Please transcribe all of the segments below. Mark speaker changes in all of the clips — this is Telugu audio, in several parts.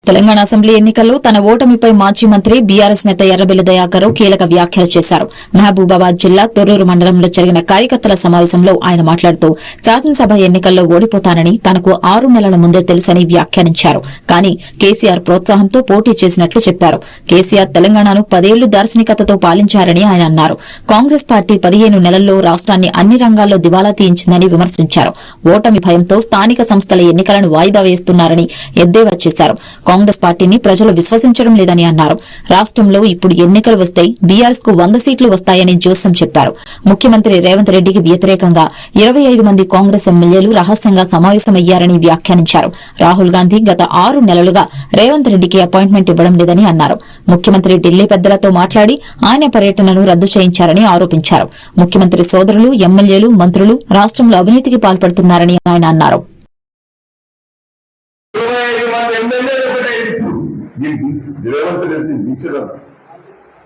Speaker 1: తెలంగాణ అసెంబ్లీ ఎన్నికల్లో తన ఓటమిపై మాజీ మంత్రి బీఆర్ఎస్ నేత ఎర్రబెల్లి దయాకర్ కీలక వ్యాఖ్యలు చేశారు. మహబూబాబాద్ జిల్లా తొర్రూరు మండలంలో జరిగిన కార్యకర్తల సమావేశంలో ఆయన మాట్లాడుతూ శాసనసభ ఎన్నికల్లో ఓడిపోతానని తనకు 6 నెలల ముందే తెలుసని వ్యాఖ్యానించారు. కానీ కేసీఆర్ ప్రోత్సాహంతో పోటీ చేసినట్లు చెప్పారు. కేసీఆర్ తెలంగాణను 10 ఏళ్లు దార్శనికతతో పాలించారని ఆయన అన్నారు. కాంగ్రెస్ పార్టీ 15 నెలల్లో రాష్ట్రాన్ని అన్ని రంగాల్లో దివాలా తీయించిందని విమర్శించారు. ఓటమి భయంతో స్థానిక సంస్థల ఎన్నికలను వాయిదా వేస్తున్నారని ఎద్దేవా చేశారు. కాంగ్రెస్ పార్టీని ప్రజలు విశ్వసించడం లేదని అన్నారు. రాష్ట్రంలో ఇప్పుడు ఎన్నికలు వస్తే బీఆర్ఎస్ కు 100 సీట్లు వస్తాయని జోస్యం చెప్పారు. ముఖ్యమంత్రి రేవంత్ రెడ్డికి వ్యతిరేకంగా 25 మంది కాంగ్రెస్ ఎమ్మెల్యేలు రహస్యంగా సమావేశమయ్యారని వ్యాఖ్యానించారు. రాహుల్ గాంధీ గత 6 నెలలుగా రేవంత్ రెడ్డికి అపాయింట్మెంట్ ఇవ్వడం లేదని అన్నారు. ముఖ్యమంత్రి ఢిల్లీ పెద్దలతో మాట్లాడి ఆయన పర్యటనను రద్దు చేయించారని ఆరోపించారు. ముఖ్యమంత్రి సోదరులు ఎమ్మెల్యేలు మంత్రులు రాష్ట్రంలో అవినీతికి పాల్పడుతున్నారని ఆయన అన్నారు.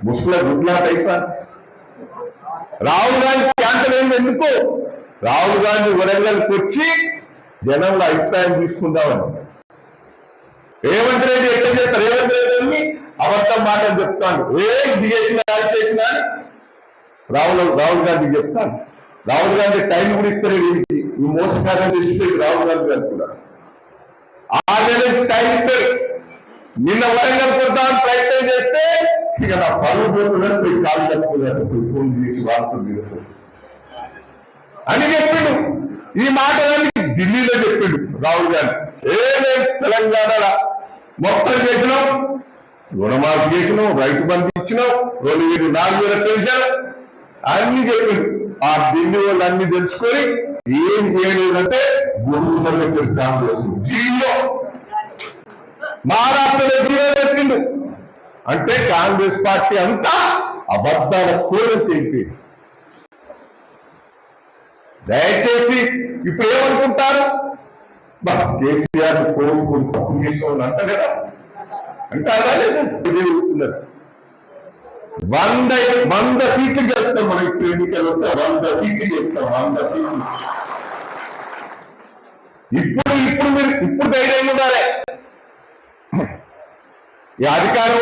Speaker 2: ముసుగుల గుడ్లాట అయిపోయి రాహుల్ గాంధీ క్యాన్సర్ అయింది. ఎందుకు? రాహుల్ గాంధీ వరంగల్కి వచ్చి జనంలో అభిప్రాయం తీసుకుందామని. రేవంత్ రెడ్డి ఎట్లా చెప్తారు? రేవంత్ రెడ్డి అబద్ధం మాటలు చెప్తాను, ఇది చేసినా అది చేసినా అని రాహుల్ గాంధీ చెప్తాను. రాహుల్ గాంధీ టైం కూడా ఇస్తారు. ఈ మోసకారం తెలిసిపోయి రాహుల్ గాంధీ గారు కూడా 6 నెలల నుంచి టైం ఇస్తారు. నిన్న వరంగల్ కొద్దామని ప్రయత్నం చేస్తే ఇక నా పనులు పోతున్నారు, పోయి కాలు కట్టుకున్నారు, ఫోన్ చేసి వాడుతుంది అని చెప్పిండు. ఈ మాటలన్నీ ఢిల్లీలో చెప్పిండు రాహుల్ గాంధీ. మేము తెలంగాణ మొత్తం చేసినాం, రుణమాఫీ చేసినాం, రైతు బంధు ఇచ్చినాం, 4,000 పెంచాం అన్ని చెప్పిండు. ఆ ఢిల్లీ వాళ్ళు అన్ని తెలుసుకొని ఏం చేయలేదంటే గొడవలు కాంగ్రెస్ ఢిల్లీలో మహారాష్ట్రలో జీరో చెప్పిండు. అంటే కాంగ్రెస్ పార్టీ అంతా అబద్ధాల కూరని తెలిపి. దయచేసి ఇప్పుడు ఏమనుకుంటారు? కేసీఆర్ కోరుకుని తప్పు చేసిన అంట కదా, అంటారా లేదా? 100 సీట్లు చేస్తాం మనం. ఇప్పుడు ఎన్నికలు వస్తే 100 సీట్లు చేస్తాం. 100 సీట్లు ఇప్పుడు ధైర్యం ఉండాలి. ఈ అధికారం